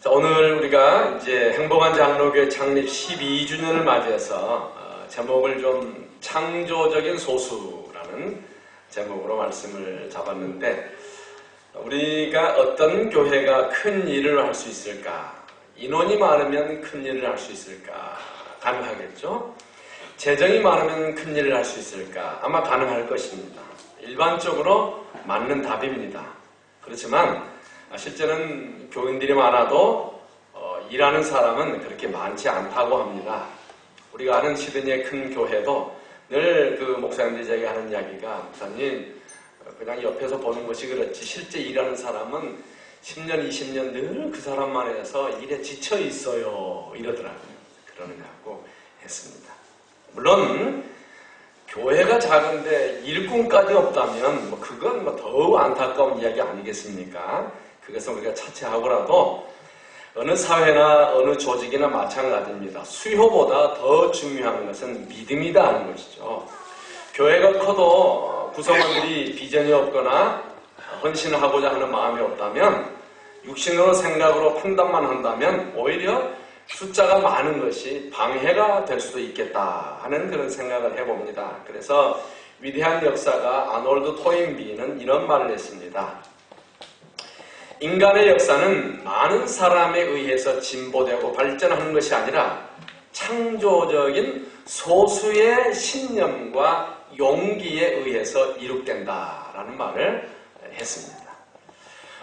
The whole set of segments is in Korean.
자, 오늘 우리가 이제 행복한 장로교회 창립 12주년을 맞이해서 제목을 좀 창조적인 소수라는 제목으로 말씀을 잡았는데, 우리가 어떤 교회가 큰 일을 할 수 있을까? 인원이 많으면 큰 일을 할 수 있을까? 가능하겠죠? 재정이 많으면 큰 일을 할 수 있을까? 아마 가능할 것입니다. 일반적으로 맞는 답입니다. 그렇지만 실제는 교인들이 많아도 일하는 사람은 그렇게 많지 않다고 합니다. 우리가 아는 시드니의 큰 교회도 늘 그 목사님들이 제가 하는 이야기가, 목사님 그냥 옆에서 보는 것이 그렇지 실제 일하는 사람은 10년, 20년 늘 그 사람만 해서 일에 지쳐 있어요, 이러더라고요. 그러는 것 같고 했습니다. 물론 교회가 작은데 일꾼까지 없다면 그건 더욱 안타까운 이야기 아니겠습니까? 그것은 우리가 차치하고라도 어느 사회나 어느 조직이나 마찬가지입니다. 수요보다 더 중요한 것은 믿음이다 하는 것이죠. 교회가 커도 구성원들이 비전이 없거나 헌신을 하고자 하는 마음이 없다면, 육신으로 생각으로 판단만 한다면 오히려 숫자가 많은 것이 방해가 될 수도 있겠다 하는 그런 생각을 해봅니다. 그래서 위대한 역사가 아놀드 토인비는 이런 말을 했습니다. 인간의 역사는 많은 사람에 의해서 진보되고 발전하는 것이 아니라 창조적인 소수의 신념과 용기에 의해서 이룩된다라는 말을 했습니다.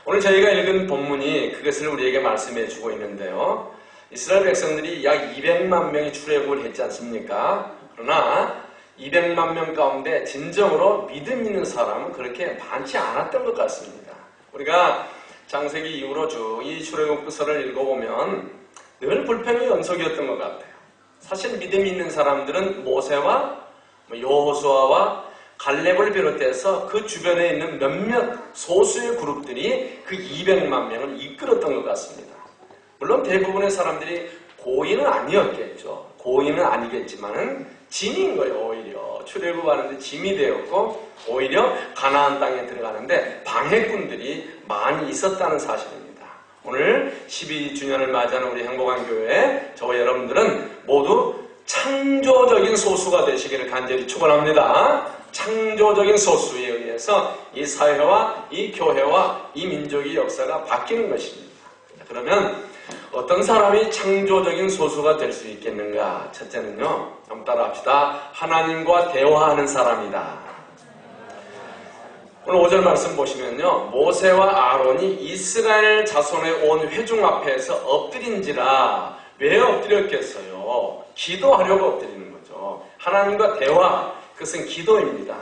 오늘 저희가 읽은 본문이 그것을 우리에게 말씀해 주고 있는데요. 이스라엘 백성들이 약 200만 명이 출애굽을 했지 않습니까? 그러나 200만 명 가운데 진정으로 믿음 있는 사람은 그렇게 많지 않았던 것 같습니다. 우리가 창세기 이후로 쭉 이 출애굽서를 읽어보면 늘 불평의 연속이었던 것 같아요. 사실 믿음 있는 사람들은 모세와 여호수아와 갈렙을 비롯해서 그 주변에 있는 몇몇 소수의 그룹들이 그 200만 명을 이끌었던 것 같습니다. 물론 대부분의 사람들이 고인은 아니었겠죠. 고인은 아니겠지만은 짐인 거예요. 오히려 출애굽하는데 짐이 되었고, 오히려 가나안 땅에 들어가는데 방해꾼들이 많이 있었다는 사실입니다. 오늘 12주년을 맞이하는 우리 행복한 교회, 저와 여러분들은 모두 창조적인 소수가 되시기를 간절히 축원합니다. 창조적인 소수에 의해서 이 사회와 이 교회와 이 민족의 역사가 바뀌는 것입니다. 그러면 어떤 사람이 창조적인 소수가 될 수 있겠는가? 첫째는요, 한번 따라합시다. 하나님과 대화하는 사람이다. 오늘 5절 말씀 보시면요, 모세와 아론이 이스라엘 자손의 온 회중 앞에서 엎드린지라. 왜 엎드렸겠어요? 기도하려고 엎드리는 거죠. 하나님과 대화, 그것은 기도입니다.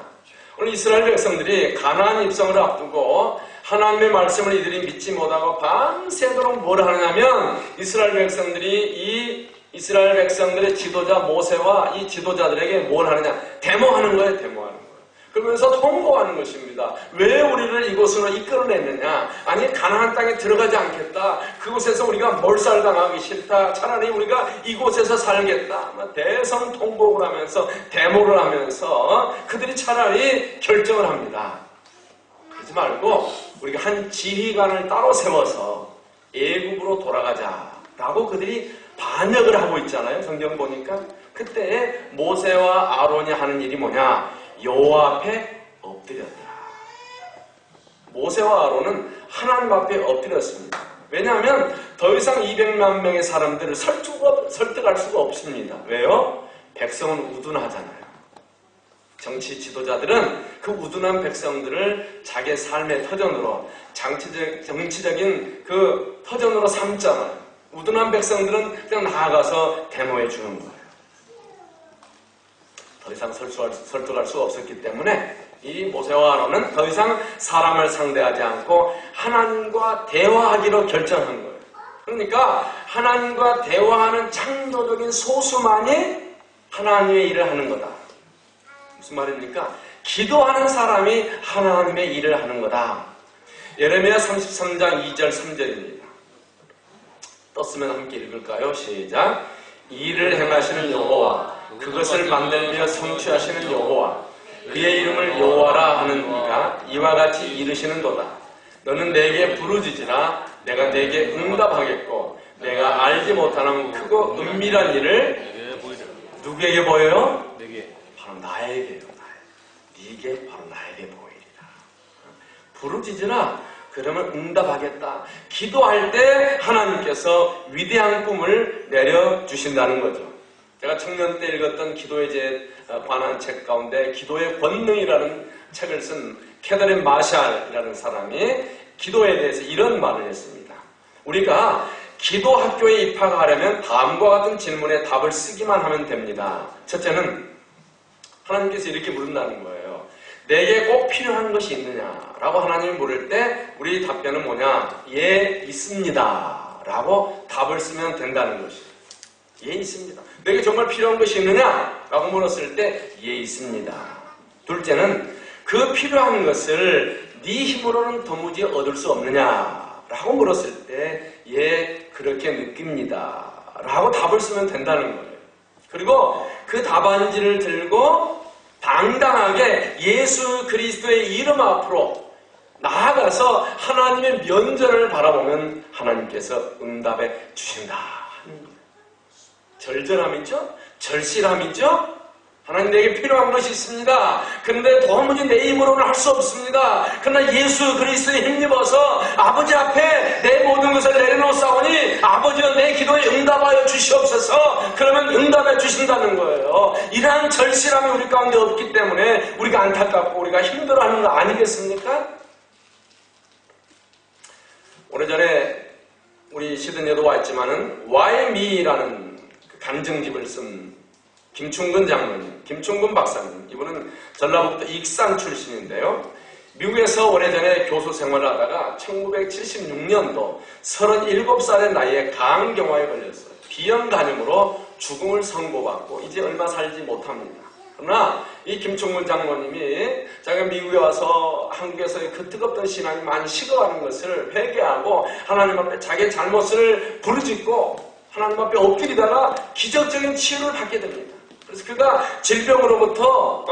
오늘 이스라엘 백성들이 가나안 입성을 앞두고 하나님의 말씀을 이들이 믿지 못하고 밤새도록 뭘 하느냐면, 이스라엘 백성들의 지도자 모세와 이 지도자들에게 뭘 하느냐? 데모하는 거예요. 데모하는 거예요. 그러면서 통보하는 것입니다. 왜 우리를 이곳으로 이끌어냈느냐? 아니, 가나안 땅에 들어가지 않겠다. 그곳에서 우리가 몰살당하기 싫다. 차라리 우리가 이곳에서 살겠다. 대성 통곡을 하면서 데모를 하면서 그들이 차라리 결정을 합니다. 그러지 말고 우리가 한 지휘관을 따로 세워서 애굽으로 돌아가자라고 그들이 반역을 하고 있잖아요. 성경 보니까. 그때 모세와 아론이 하는 일이 뭐냐? 여호와 앞에 엎드렸더라. 모세와 아론은 하나님 앞에 엎드렸습니다. 왜냐하면 더 이상 200만 명의 사람들을 설득할 수가 없습니다. 왜요? 백성은 우둔하잖아요. 정치 지도자들은 그 우둔한 백성들을 자기의 삶의 터전으로, 정치적인 그 터전으로 삼잖아요. 우둔한 백성들은 그냥 나아가서 데모해 주는 거예요. 더 이상 설득할 수 없었기 때문에 이 모세와 아론은 더 이상 사람을 상대하지 않고 하나님과 대화하기로 결정한 거예요. 그러니까 하나님과 대화하는 창조적인 소수만이 하나님의 일을 하는 거다. 무슨 말입니까? 기도하는 사람이 하나님의 일을 하는 거다. 예레미야 33장 2절 3절입니다. 떴으면 함께 읽을까요? 시작. 일을 행하시는 여호와, 그것을 만들며 성취하시는 여호와, 그의 이름을 여호와라 하는 이가 이와 같이 이르시는도다. 너는 내게 부르짖으라. 내가 내게 응답하겠고 알지 못하는 크고 은밀한 일을 누구에게 보여요? 바로 나에게요. 네게 바로 나에게 보이리라. 부르짖으라. 그러면 응답하겠다. 기도할 때 하나님께서 위대한 꿈을 내려주신다는 거죠. 제가 청년 때 읽었던 기도에 관한 책 가운데 기도의 권능이라는 책을 쓴 캐더린 마샬이라는 사람이 기도에 대해서 이런 말을 했습니다. 우리가 기도 학교에 입학하려면 다음과 같은 질문에 답을 쓰기만 하면 됩니다. 첫째는 하나님께서 이렇게 물은다는 거예요. 내게 꼭 필요한 것이 있느냐라고 하나님이 물을 때 우리 답변은 뭐냐? 예, 있습니다 라고 답을 쓰면 된다는 것이에요. 예, 있습니다. 내게 정말 필요한 것이 있느냐? 라고 물었을 때 예, 있습니다. 둘째는 그 필요한 것을 네 힘으로는 도무지 얻을 수 없느냐? 라고 물었을 때 예, 그렇게 느낍니다 라고 답을 쓰면 된다는 거예요. 그리고 그 답안지를 들고 당당하게 예수 그리스도의 이름 앞으로 나아가서 하나님의 면전을 바라보면 하나님께서 응답해 주신다 하는 거예요. 절절함이죠? 절실함이죠? 하나님 내게 필요한 것이 있습니다. 그런데 도무지 내 힘으로는 할 수 없습니다. 그러나 예수 그리스도에 힘입어서 아버지 앞에 내 모든 것을 내려놓사오니 아버지여 내 기도에 응답하여 주시옵소서. 그러면 응답해 주신다는 거예요. 이러한 절실함이 우리 가운데 없기 때문에 우리가 안타깝고 우리가 힘들어하는 거 아니겠습니까? 오래전에 우리 시드니에도 와 있지만은 Why Me라는 간증집을 쓴 김충근 장로님, 김충근 박사님, 이분은 전라북도 익산 출신인데요. 미국에서 오래전에 교수 생활을 하다가 1976년도 37살의 나이에 간경화에 걸렸어요. 비형간염으로 죽음을 선고받고 이제 얼마 살지 못합니다. 그러나 이 김충근 장로님이 자기가 미국에 와서 한국에서의 그 뜨겁던 신앙이 많이 식어가는 것을 회개하고 하나님 앞에 자기의 잘못을 부르짖고 하나님 앞에 엎드리다가 기적적인 치유를 받게 됩니다. 그래서 그가 질병으로부터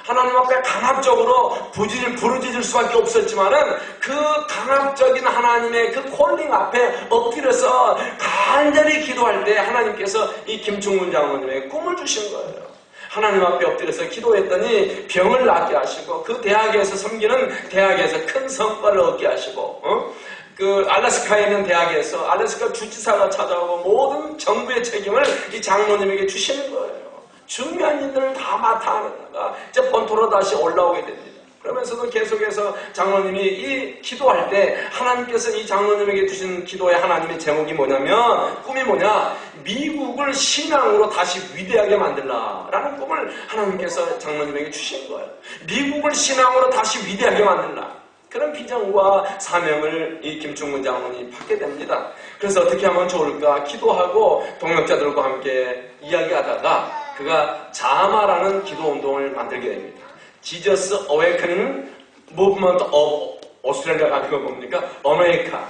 하나님 앞에 강압적으로 부르짖을 수밖에 없었지만은 그 강압적인 하나님의 그 콜링 앞에 엎드려서 간절히 기도할 때 하나님께서 이 김충근 장로님에게 꿈을 주신 거예요. 하나님 앞에 엎드려서 기도했더니 병을 낫게 하시고 그 대학에서 섬기는 대학에서 큰 성과를 얻게 하시고 그 알래스카에 있는 대학에서 알래스카 주지사가 찾아오고 모든 정부의 책임을 이 장로님에게 주시는 거예요. 중요한 일들을 다 맡아 하다가 이제 본토로 다시 올라오게 됩니다. 그러면서도 계속해서 장로님이 이 기도할 때 하나님께서 이 장로님에게 주신 기도의 하나님의 제목이 뭐냐면 꿈이 뭐냐? 미국을 신앙으로 다시 위대하게 만들라라는 꿈을 하나님께서 장로님에게 주신 거예요. 미국을 신앙으로 다시 위대하게 만들라. 그런 비전과 사명을 이 김충근 장로님이 받게 됩니다. 그래서 어떻게 하면 좋을까? 기도하고 동역자들과 함께 이야기하다가 그가 자마라는 기도 운동을 만들게 됩니다. Jesus Awakening Movement of Australia가 아니고 뭡니까? 아메리카.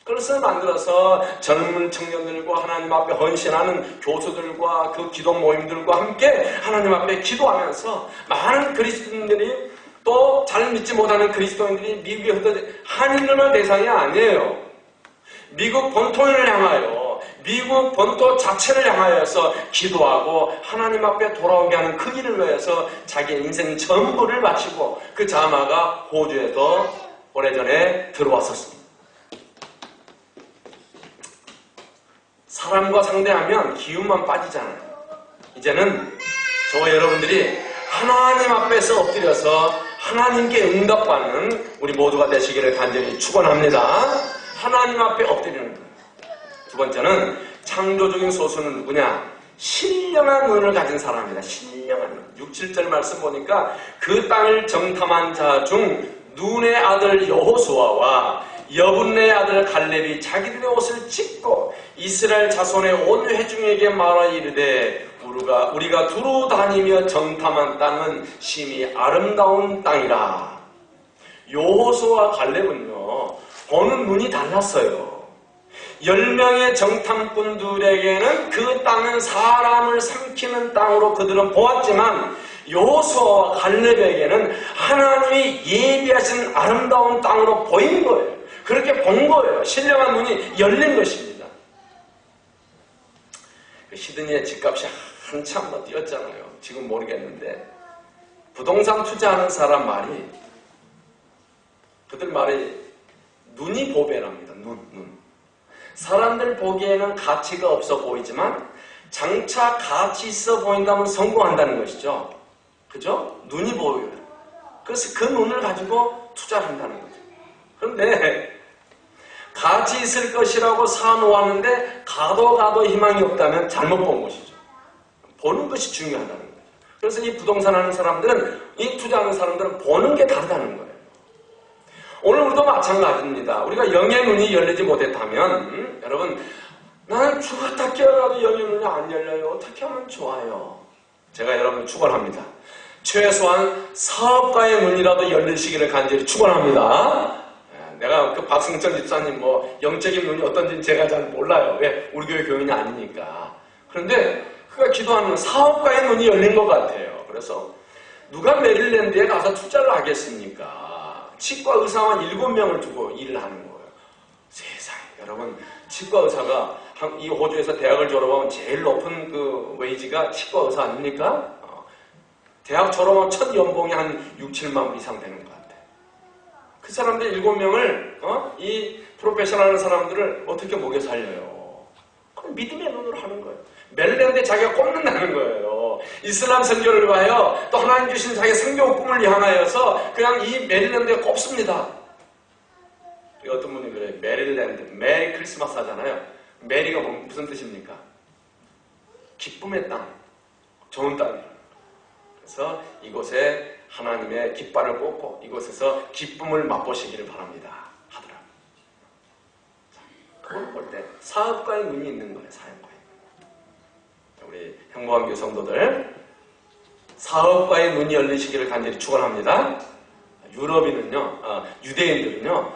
그래서 만들어서 젊은 청년들과 하나님 앞에 헌신하는 교수들과 그 기도 모임들과 함께 하나님 앞에 기도하면서 많은 그리스도인들이 또 잘 믿지 못하는 그리스도인들이 미국에 흩어져 한인들만 대상이 아니에요. 미국 본토를 향하여 미국 본토 자체를 향하여서 기도하고 하나님 앞에 돌아오게 하는 그 일을 위해서 자기 인생 전부를 바치고 그 자마가 호주에도 오래전에 들어왔었습니다. 사람과 상대하면 기운만 빠지잖아요. 이제는 저와 여러분들이 하나님 앞에서 엎드려서 하나님께 응답받는 우리 모두가 되시기를 간절히 축원합니다. 하나님 앞에 엎드리는 거예요. 두 번째는 창조적인 소수는 누구냐? 신령한 눈을 가진 사람이다. 신령한 눈. 6, 7절 말씀 보니까 그 땅을 정탐한 자 중 눈의 아들 여호수아와 여분네의 아들 갈렙이 자기들의 옷을 찢고 이스라엘 자손의 온 회중에게 말하 이르되 우리가 두루 다니며 정탐한 땅은 심히 아름다운 땅이라. 여호수아와 갈렙은요 보는 눈이 달랐어요. 10명의 정탐꾼들에게는 그 땅은 사람을 삼키는 땅으로 그들은 보았지만 여호수아와 갈렙에게는 하나님이 예비하신 아름다운 땅으로 보인 거예요. 그렇게 본 거예요. 신령한 눈이 열린 것입니다. 시드니의 집값이 한참 뭐 뛰었잖아요. 지금 모르겠는데 부동산 투자하는 사람 말이 그들 말이 눈이 보배랍니다. 눈. 사람들 보기에는 가치가 없어 보이지만 장차 가치 있어 보인다면 성공한다는 것이죠. 그죠? 눈이 보여요. 그래서 그 눈을 가지고 투자를 한다는 거죠. 그런데 가치 있을 것이라고 사놓았는데 가도 희망이 없다면 잘못 본 것이죠. 보는 것이 중요하다는 거죠. 그래서 이 부동산 하는 사람들은, 이 투자하는 사람들은 보는 게 다르다는 거예요. 오늘 우리도 마찬가지입니다. 우리가 영의 눈이 열리지 못했다면 여러분, 나는 죽었다 깨어나도 영의 눈이 안 열려요. 어떻게 하면 좋아요? 제가 여러분을 축원합니다. 최소한 사업가의 눈이라도 열리시기를 간절히 축원합니다. 내가 그 박승천 집사님 뭐 영적인 눈이 어떤지는 제가 잘 몰라요. 왜? 우리 교회 교인이 아니니까. 그런데 그가 기도하는 사업가의 눈이 열린 것 같아요. 그래서 누가 메릴랜드에 가서 투자를 하겠습니까? 치과 의사만 7명을 두고 일을 하는 거예요. 세상에, 여러분, 치과 의사가 이 호주에서 대학을 졸업하면 제일 높은 그 웨이지가 치과 의사 아닙니까? 대학 졸업하면 첫 연봉이 한 6, 7만 불 이상 되는 것 같아요. 그 사람들 7명을 이 프로페셔널 하는 사람들을 어떻게 먹여 살려요? 그럼 믿음의 눈으로 하는 거예요. 메릴랜드에 자기가 꼽는다는 거예요. 이슬람 선교를 위하여 또 하나님 주신 자기 생명 꿈을 향하여서 그냥 이 메릴랜드에 꼽습니다. 어떤 분이 그래요. 메릴랜드, 메리 크리스마스 하잖아요. 메리가 무슨 뜻입니까? 기쁨의 땅, 좋은 땅이에요. 그래서 이곳에 하나님의 깃발을 꽂고 이곳에서 기쁨을 맛보시기를 바랍니다 하더라고요. 그걸 볼 때 사업가의 눈이 있는 거예요. 사업가의 눈. 우리 행복한 교회 성도들, 사업가의 눈이 열리시기를 간절히 축원합니다. 유럽인은요, 유대인들은요,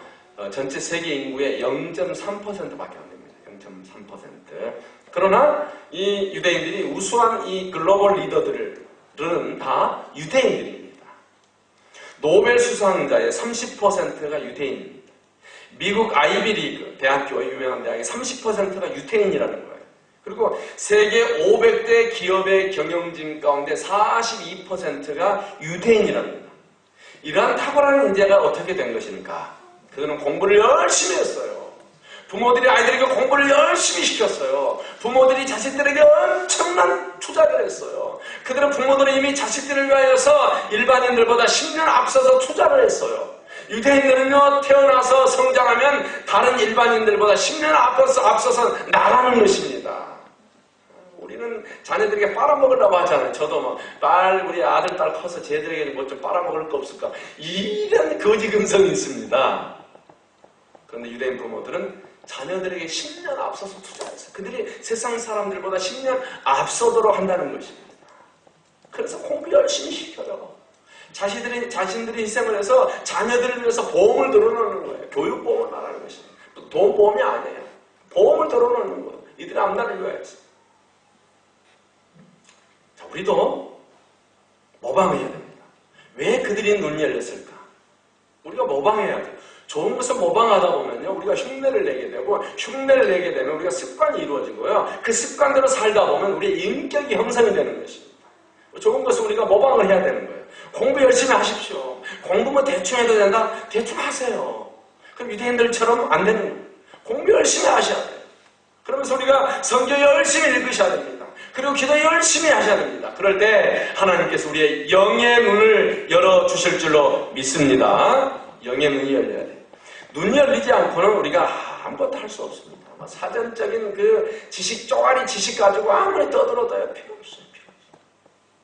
전체 세계 인구의 0.3%밖에 안 됩니다. 0.3%. 그러나 이 유대인들이 우수한 이 글로벌 리더들은 다 유대인들입니다. 노벨 수상자의 30%가 유대인입니다. 미국 아이비리그 대학교, 유명한 대학의 30%가 유대인이라는 거예요. 그리고 세계 500대 기업의 경영진 가운데 42%가 유대인이라는 겁니다. 이러한 탁월한 인재가 어떻게 된 것입니까? 그들은 공부를 열심히 했어요. 부모들이 아이들에게 공부를 열심히 시켰어요. 부모들이 자식들에게 엄청난 투자를 했어요. 그들은 부모들은 이미 자식들을 위하여서 일반인들보다 10년 앞서서 투자를 했어요. 유대인들은요, 태어나서 성장하면 다른 일반인들보다 10년 앞서서 나가는 것입니다. 우리는 자녀들에게 빨아먹으려고 하잖아요. 저도 뭐, 우리 아들, 딸 커서 쟤들에게 뭐 좀 빨아먹을 거 없을까. 이런 거지근성이 있습니다. 그런데 유대인 부모들은 자녀들에게 10년 앞서서 투자했어요. 그들이 세상 사람들보다 10년 앞서도록 한다는 것입니다. 그래서 공부 열심히 시켜요. 자신들이 희생을 해서 자녀들을 위해서 보험을 들어놓는 거예요. 교육보험을 말하는 것입니다. 또 돈보험이 아니에요. 보험을 들어놓는 거예요. 이들의 앞날을 위해서. 자, 우리도 모방해야 됩니다. 왜 그들이 눈이 열렸을까? 우리가 모방해야 돼요. 좋은 것을 모방하다 보면요, 우리가 흉내를 내게 되고, 흉내를 내게 되면 우리가 습관이 이루어지고요, 그 습관대로 살다 보면 우리의 인격이 형성이 되는 것입니다. 좋은 것을 우리가 모방을 해야 되는 거예요. 공부 열심히 하십시오. 공부만 대충 해도 된다? 대충 하세요. 그럼 유대인들처럼 안 되는 거예요. 공부 열심히 하셔야 돼요. 그러면서 우리가 성경 열심히 읽으셔야 됩니다. 그리고 기도 열심히 하셔야 됩니다. 그럴 때 하나님께서 우리의 영의 눈을 열어주실 줄로 믿습니다. 영의 눈이 열려야 돼요. 눈이 열리지 않고는 우리가 아무것도 할 수 없습니다. 사전적인 그 지식, 쪼가리 지식 가지고 아무리 떠들어도 필요 없어요.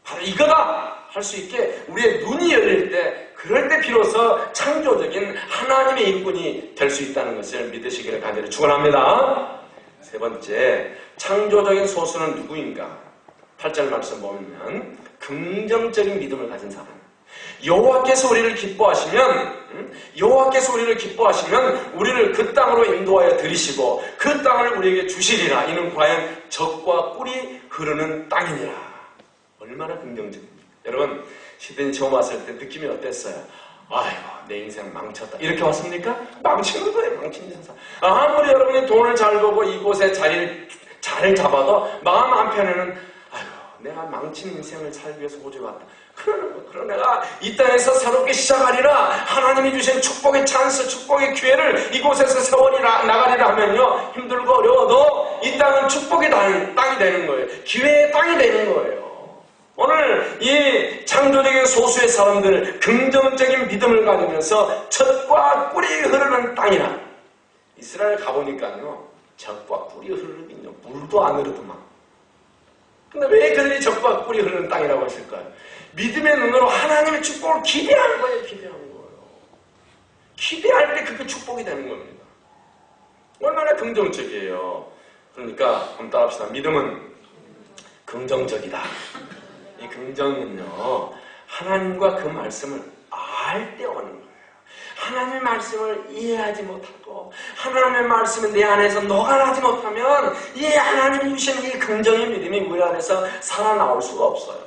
바로 이거다! 할 수 있게 우리의 눈이 열릴 때, 그럴 때 비로소 창조적인 하나님의 일꾼이 될 수 있다는 것을 믿으시기를 간절히 축원합니다. 세 번째, 창조적인 소수는 누구인가? 8절 말씀 보면 긍정적인 믿음을 가진 사람. 여호와께서 우리를 기뻐하시면 우리를 그 땅으로 인도하여 들이시고 그 땅을 우리에게 주시리라. 이는 과연 젖과 꿀이 흐르는 땅이니라. 얼마나 긍정적입니까? 여러분, 시드니 처음 왔을 때 느낌이 어땠어요? 아이고, 내 인생 망쳤다. 이렇게 왔습니까? 망치는 거예요, 망친 인생. 아무리 여러분이 돈을 잘 벌고 이곳에 자리를 자리를 잡아도 마음 한편에는 아이고 내가 망친 인생을 살기 위해서 호주에 왔다. 그러는 거예요. 그럼 내가 이 땅에서 새롭게 시작하리라. 하나님이 주신 축복의 찬스, 축복의 기회를 이곳에서 세월이 나가리라 하면요. 힘들고 어려워도 이 땅은 축복의 땅이 되는 거예요. 기회의 땅이 되는 거예요. 오늘 이 창조적인 소수의 사람들 긍정적인 믿음을 가지면서 젖과 꿀이 흐르는 땅이라. 이스라엘 가보니까요. 젖과 꿀이 흐르긴요. 물도 안 흐르더만. 근데 왜 그들이 젖과 꿀이 흐르는 땅이라고 했을까요? 믿음의 눈으로 하나님의 축복을 기대하는 거예요. 기대하는 거예요. 기대할 때 그게 축복이 되는 겁니다. 얼마나 긍정적이에요. 그러니까 한번 따라합시다. 믿음은 긍정적이다. 이 긍정은요. 하나님과 그 말씀을 알 때 오는 거예요. 하나님의 말씀을 이해하지 못하고 하나님의 말씀이 내 안에서 녹아나지 못하면 이 하나님이 주신 이 긍정의 믿음이 우리 안에서 살아나올 수가 없어요.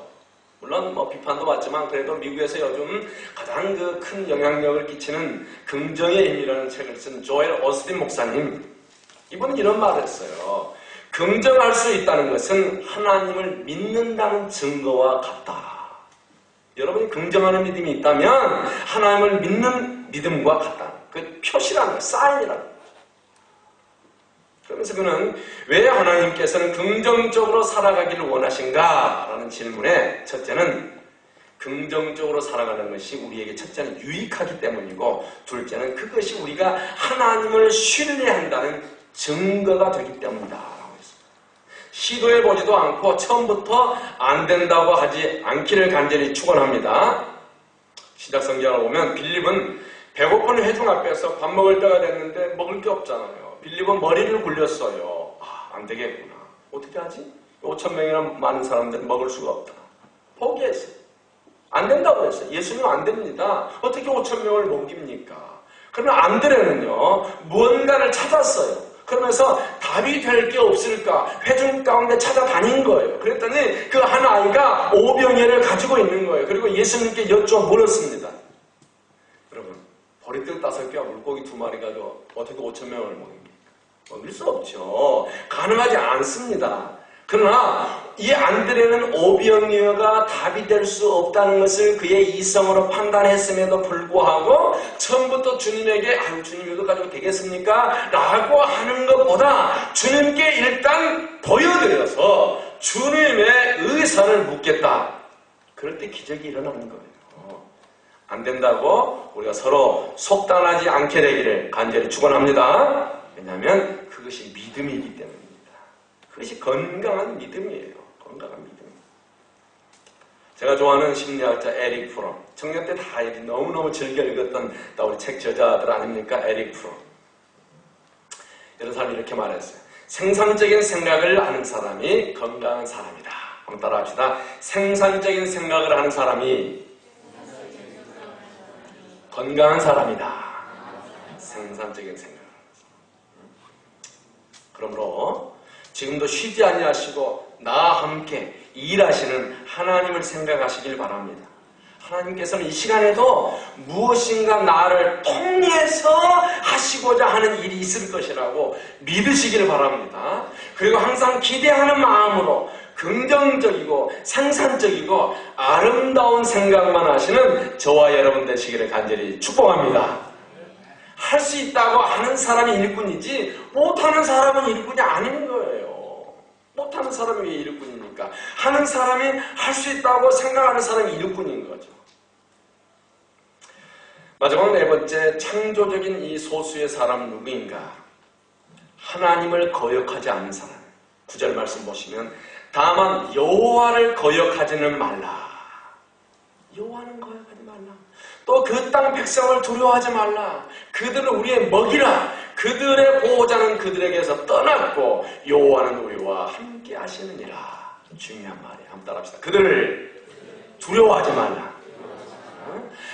물론 뭐 비판도 받지만 그래도 미국에서 요즘 가장 그 큰 영향력을 끼치는 긍정의 힘이라는 책을 쓴 조엘 오스틴 목사님, 이분은 이런 말을 했어요. 긍정할 수 있다는 것은 하나님을 믿는다는 증거와 같다. 여러분이 긍정하는 믿음이 있다면 하나님을 믿는 믿음과 같다. 그 표시라는 거예요. 사인이라는 거예요. 그러면서 그는 왜 하나님께서는 긍정적으로 살아가기를 원하신가? 라는 질문에 첫째는 긍정적으로 살아가는 것이 우리에게 첫째는 유익하기 때문이고 둘째는 그것이 우리가 하나님을 신뢰한다는 증거가 되기 때문이다. 라고 했습니다. 시도해보지도 않고 처음부터 안 된다고 하지 않기를 간절히 축원합니다. 시작성경을 보면 빌립은 배고픈 회중 앞에서 밥 먹을 때가 됐는데 먹을 게 없잖아요. 빌립은 머리를 굴렸어요. 안 되겠구나. 어떻게 하지? 5,000명이나 많은 사람들은 먹을 수가 없다. 포기했어요. 안 된다고 했어요. 예수님 안 됩니다. 어떻게 5,000명을 먹입니까? 그러면 안드레는요. 무언가를 찾았어요. 그러면서 답이 될 게 없을까? 회중 가운데 찾아다닌 거예요. 그랬더니 그 한 아이가 오병이어를 가지고 있는 거예요. 그리고 예수님께 여쭤 물었습니다. 여러분, 보리떡 5개와 물고기 2마리 가지고 어떻게 5,000명을 먹입니까? 먹일 수 없죠. 가능하지 않습니다. 그러나 이 안드레는 오병이어가 답이 될 수 없다는 것을 그의 이성으로 판단했음에도 불구하고 처음부터 주님에게 주님 이거 가지고 되겠습니까? 라고 하는 것보다 주님께 일단 보여드려서 주님의 의사를 묻겠다. 그럴 때 기적이 일어나는 거예요. 안 된다고 우리가 서로 속단하지 않게 되기를 간절히 축원합니다. 왜냐하면 그것이 믿음이기 때문입니다. 그것이 건강한 믿음이에요. 건강한 믿음. 제가 좋아하는 심리학자 에릭 프롬. 청년 때 다 너무너무 즐겨 읽었던 우리 책 저자들 아닙니까? 에릭 프롬. 이런 사람이 이렇게 말했어요. 생산적인 생각을 하는 사람이 건강한 사람이다. 한번 따라합시다. 생산적인 생각을 하는 사람이 건강한 사람이다. 생산적인 생각. 그러므로 지금도 쉬지 아니하시고 나와 함께 일하시는 하나님을 생각하시길 바랍니다. 하나님께서는 이 시간에도 무엇인가 나를 통해서 하시고자 하는 일이 있을 것이라고 믿으시기를 바랍니다. 그리고 항상 기대하는 마음으로 긍정적이고 생산적이고 아름다운 생각만 하시는 저와 여러분 되시기를 간절히 축복합니다. 할 수 있다고 하는 사람이 일꾼이지 못하는 사람은 일꾼이 아닌 거예요. 못하는 사람이 왜 일꾼입니까? 하는 사람이 할 수 있다고 생각하는 사람이 일꾼인 거죠. 마지막 네 번째, 창조적인 이 소수의 사람 누구인가? 하나님을 거역하지 않는 사람. 9절 말씀 보시면 다만 여호와를 거역하지는 말라. 여호와는 거역하지 말라. 또 그 땅 백성을 두려워하지 말라. 그들은 우리의 먹이라. 그들의 보호자는 그들에게서 떠났고 여호와는 우리와 함께 하시느니라. 중요한 말이에요. 한번 따라합시다. 그들을 두려워하지 말라.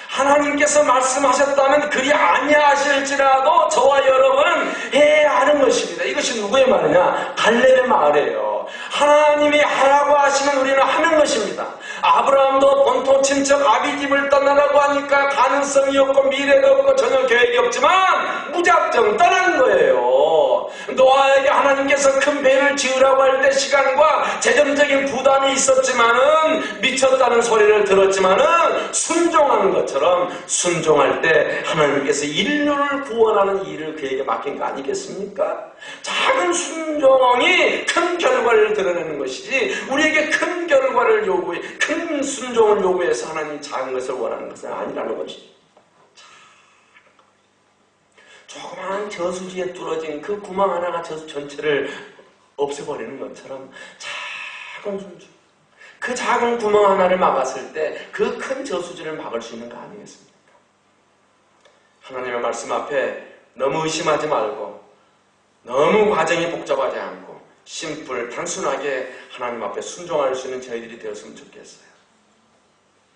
하나님께서 말씀하셨다면 그리 아니하실지라도 저와 여러분은 해야 하는 것입니다. 이것이 누구의 말이냐? 갈렙의 말이에요. 하나님이 하라고 하시면 우리는 하는 것입니다. 아브라함도 본토 친척 아비집을 떠나라고 하니까 가능성이 없고 미래도 없고 전혀 계획이 없지만 무작정 떠난 거예요. 노아에게 하나님께서 큰 배를 지으라고 할 때 시간과 재정적인 부담이 있었지만은 미쳤다는 소리를 들었지만은 순종하는 것처럼 순종할 때 하나님께서 인류를 구원하는 일을 그에게 맡긴 거 아니겠습니까? 작은 순종이 큰 결과를 드러내는 것이지 우리에게 큰 결과를 요구해 큰 순종을 요구해서 하나님이 작은 것을 원하는 것은 아니라는 것이죠. 조그마한 저수지에 뚫어진 그 구멍 하나가 저수 전체를 없애버리는 것처럼 작은 순종, 그 작은 구멍 하나를 막았을 때 그 큰 저수지를 막을 수 있는 거 아니겠습니까? 하나님의 말씀 앞에 너무 의심하지 말고 너무 과정이 복잡하지 않고 심플, 단순하게 하나님 앞에 순종할 수 있는 저희들이 되었으면 좋겠어요.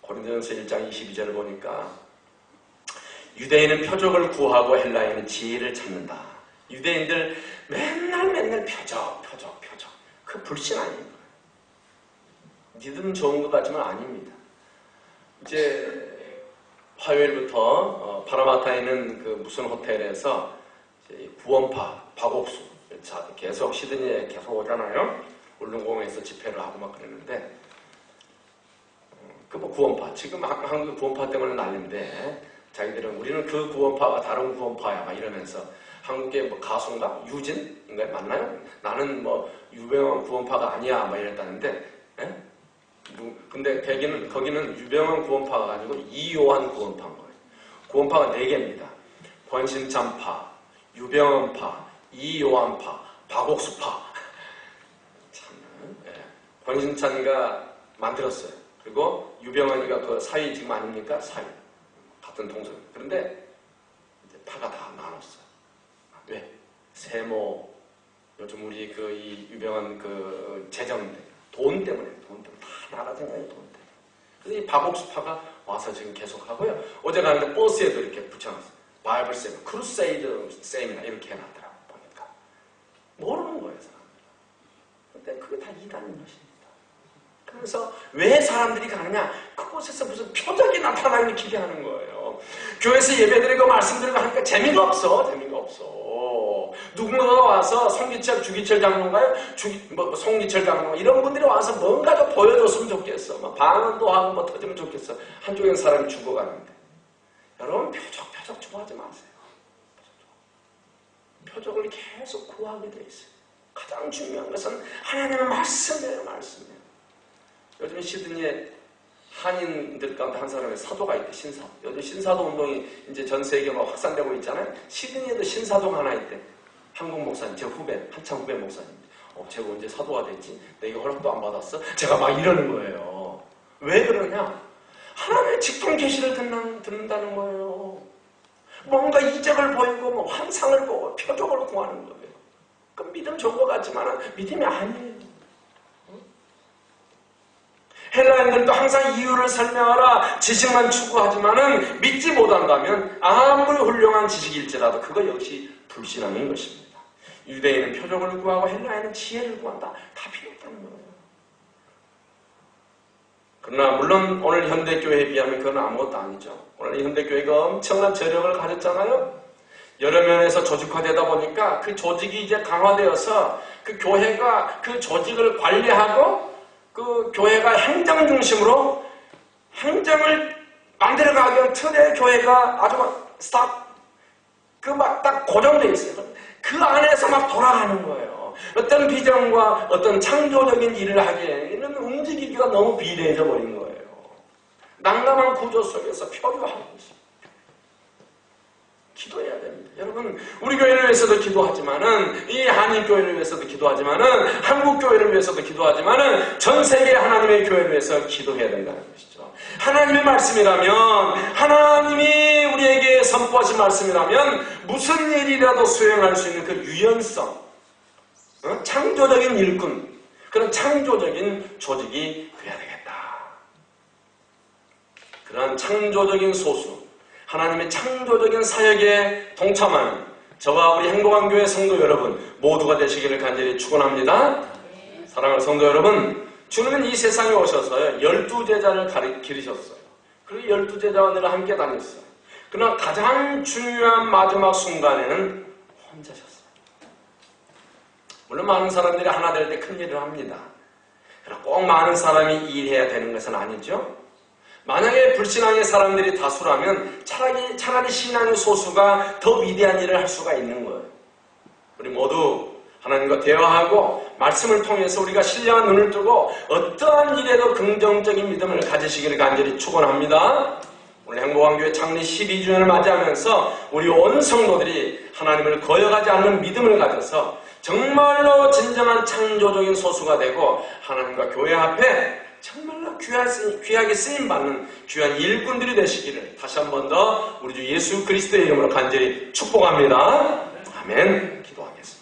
고린도전서 1장 22절을 보니까 유대인은 표적을 구하고 헬라인은 지혜를 찾는다. 유대인들 맨날 표적. 그 불신 아닙니까? 니들은 좋은 것 같지만 아닙니다. 이제 화요일부터 파나마타에 있는 그 무슨 호텔에서 구원파, 박옥수 계속 시드니에 계속 오잖아요. 울릉공에서 집회를 하고 막 그랬는데 그 뭐 구원파 지금 한국 구원파 때문에 난리인데 자기들은 우리는 그 구원파가 다른 구원파야 막 이러면서 한국의 뭐 가수인가 유진인가 맞나요? 나는 뭐 유명한 구원파가 아니야 막 이랬다는데 에? 근데 거기는 유명한 구원파가 아니고 이요한 구원파인 거예요. 구원파가 4개입니다. 권신찬파, 유병헌파, 이요한파, 박옥수파. 참, 예. 권신찬이가 만들었어요. 그리고 유병헌이가 그 사위 지금 아닙니까? 사위. 같은 동생. 그런데 이제 파가 다 나눴어요. 왜? 세모, 요즘 우리 그 이 유병헌 그 재정 돈 때문에 다 나라 생각이 돈 때문에. 그래서 이 박옥수파가 와서 지금 계속 하고요. 어제 가는데 버스에도 이렇게 붙여놨어요. 바이블 쌤, 크루세이드 쌤이나 이렇게 해놨더라고 보니까. 모르는 거예요, 사람들이. 근데 그게 다 이단인 것입니다. 그래서 왜 사람들이 가느냐? 그곳에서 무슨 표적이 나타나기를 기대하는 거예요. 교회에서 예배드리고 말씀드리고 하니까 재미가 없어. 누군가가 와서 송기철, 주기철 장로인가요? 송기철 장로 이런 분들이 와서 뭔가 좀 보여줬으면 좋겠어. 막 방언도 하고 뭐 터지면 좋겠어. 한쪽엔 사람이 죽어가는데. 여러분 표적 좋아하지 마세요. 표적을 계속 구하게 돼 있어요. 가장 중요한 것은 하나님의 말씀이에요. 요즘 시드니에 한인들 가운데 한 사람의 사도가 있대. 신사도. 요즘 신사도 운동이 이제 전 세계에 막 확산되고 있잖아요. 시드니에도 신사도가 하나 있대. 한국 목사님, 제 후배, 한참 후배 목사님. 제가 언제 사도가 됐지? 내가 허락도 안 받았어? 제가 막 이러는 거예요. 왜 그러냐? 하나님의 직통 계시를 듣는다는 거예요. 뭔가 이적을 보이고 뭐 환상을 보고 표적을 구하는 거예요. 그 믿음 좋은 것 같지만 믿음이 아니에요. 헬라인들도 항상 이유를 설명하라 지식만 추구하지만은 믿지 못한다면 아무리 훌륭한 지식일지라도 그거 역시 불신앙인 것입니다. 유대인은 표적을 구하고 헬라인은 지혜를 구한다. 다 필요 없다는 거예요. 그러나 물론 오늘 현대교회에 비하면 그건 아무것도 아니죠. 오늘 현대교회가 엄청난 저력을 가졌잖아요. 여러 면에서 조직화되다 보니까 그 조직이 이제 강화되어서 그 교회가 그 조직을 관리하고 그 교회가 행정 중심으로 행정을 만들어가기 위한 틀의 교회가 아주 막 막 딱 고정되어 있어요. 그 안에서 막 돌아가는 거예요. 어떤 비전과 어떤 창조적인 일을 하기에는 움직이기가 너무 비대해져 버린 거예요. 난감한 구조 속에서 표류하고 있습니다. 기도해야 됩니다. 여러분, 우리 교회를 위해서도 기도하지만은, 이 한인교회를 위해서도 기도하지만은, 한국교회를 위해서도 기도하지만은, 전 세계 하나님의 교회를 위해서 기도해야 된다는 것이죠. 하나님의 말씀이라면, 하나님이 우리에게 선포하신 말씀이라면, 무슨 일이라도 수행할 수 있는 그 유연성, 창조적인 일꾼, 그런 창조적인 조직이 되어야 되겠다. 그런 창조적인 소수, 하나님의 창조적인 사역에 동참하는 저와 우리 행복한 교회 성도 여러분 모두가 되시기를 간절히 축원합니다. 사랑하는 성도 여러분, 주님은 이 세상에 오셔서 12제자를 기르셨어요. 그리고 12제자와 늘 함께 다녔어요. 그러나 가장 중요한 마지막 순간에는 혼자셨어요. 물론 많은 사람들이 하나 될 때 큰 일을 합니다. 그러나 꼭 많은 사람이 일해야 되는 것은 아니죠. 만약에 불신앙의 사람들이 다수라면 차라리 신앙의 소수가 더 위대한 일을 할 수가 있는 거예요. 우리 모두 하나님과 대화하고 말씀을 통해서 우리가 신령한 눈을 뜨고 어떠한 일에도 긍정적인 믿음을 가지시기를 간절히 축원합니다. 오늘 행복한 교회 창립 12주년을 맞이하면서 우리 온 성도들이 하나님을 거역하지 않는 믿음을 가져서 정말로 진정한 창조적인 소수가 되고 하나님과 교회 앞에 정말로 귀하게 쓰임받는 귀한 일꾼들이 되시기를 다시 한 번 더 우리 주 예수 그리스도의 이름으로 간절히 축복합니다. 아멘. 기도하겠습니다.